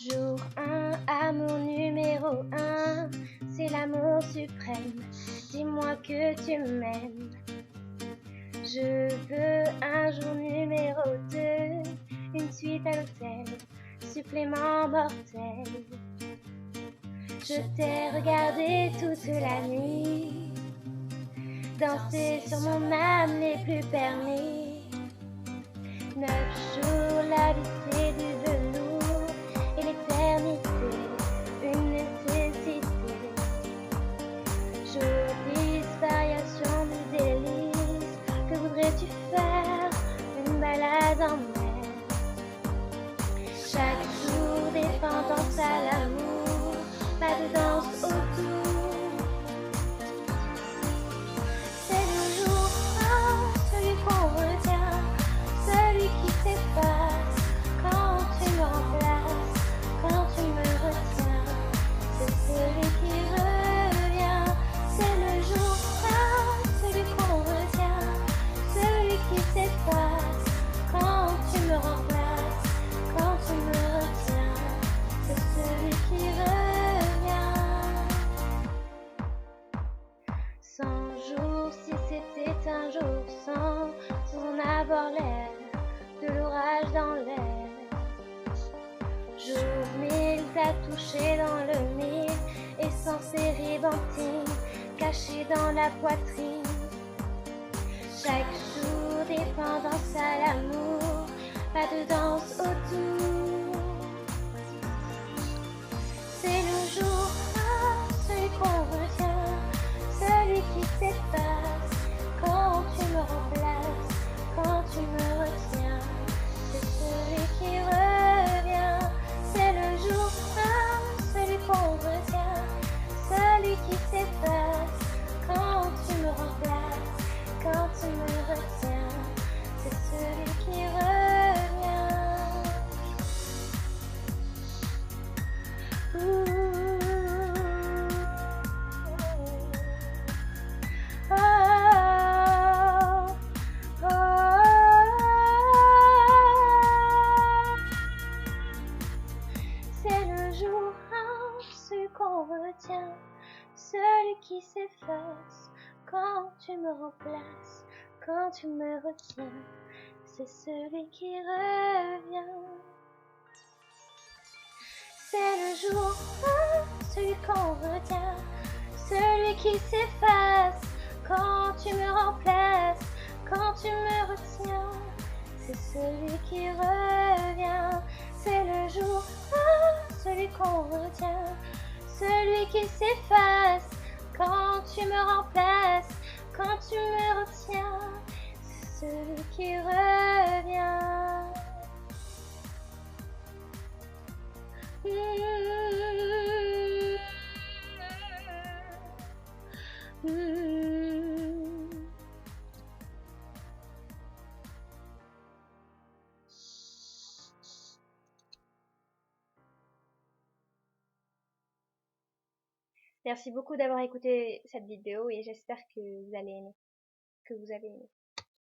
Jour 1, amour numéro 1, c'est l'amour suprême, dis-moi que tu m'aimes. Je veux un jour numéro 2, une suite à l'hôtel, supplément mortel. Je t'ai regardé toute la nuit, danser sur mon âme n'est plus permis. 9 jours, la vie c'est du velours, et l'éternité, une nécessité. Jour 10, variation du délice, que voudrais-tu faire? Une balade en mer. Chaque jour, dépendance à l'amour, pas de danse autour. C'est le jour 1, celui qu'on retient, celui qui s'efface quand tu me remplaces, quand tu me retiens. C'est celui qui revient. C'est le jour 1, celui qu'on retient, celui qui s'efface quand tu me remplaces, quand tu me retiens. C'est celui qui revient. 100 jours, si c'était un jour sans en avoir l'air, de l'orage dans l'air. Jour 1000, t'as touché dans le mille, et sans ces ribantines cachées dans la poitrine. Chaque jour, dépendance à l'amour, pas de danse autour. C'est le jour 1, celui qu'on retient, celui qui s'efface quand tu me remplaces, quand tu me retiens. C'est celui qui revient. C'est le jour 1, celui qu'on retient, celui qui s'efface quand tu me remplaces, quand tu me retiens. C'est celui qui revient. C'est le jour 1, celui qu'on retient, celui qui s'efface quand tu me remplaces, quand tu me retiens. C'est celui qui revient. C'est le jour 1, celui qu'on retient, celui qui s'efface quand tu me remplaces, quand tu me retiens. C'est celui qui revient. C'est le jour 1, celui qu'on retient, celui qui s'efface quand tu me remplaces, quand tu me retiens. C'est celui qui revient. Merci beaucoup d'avoir écouté cette vidéo et j'espère que vous allez aimer, que vous avez aimé.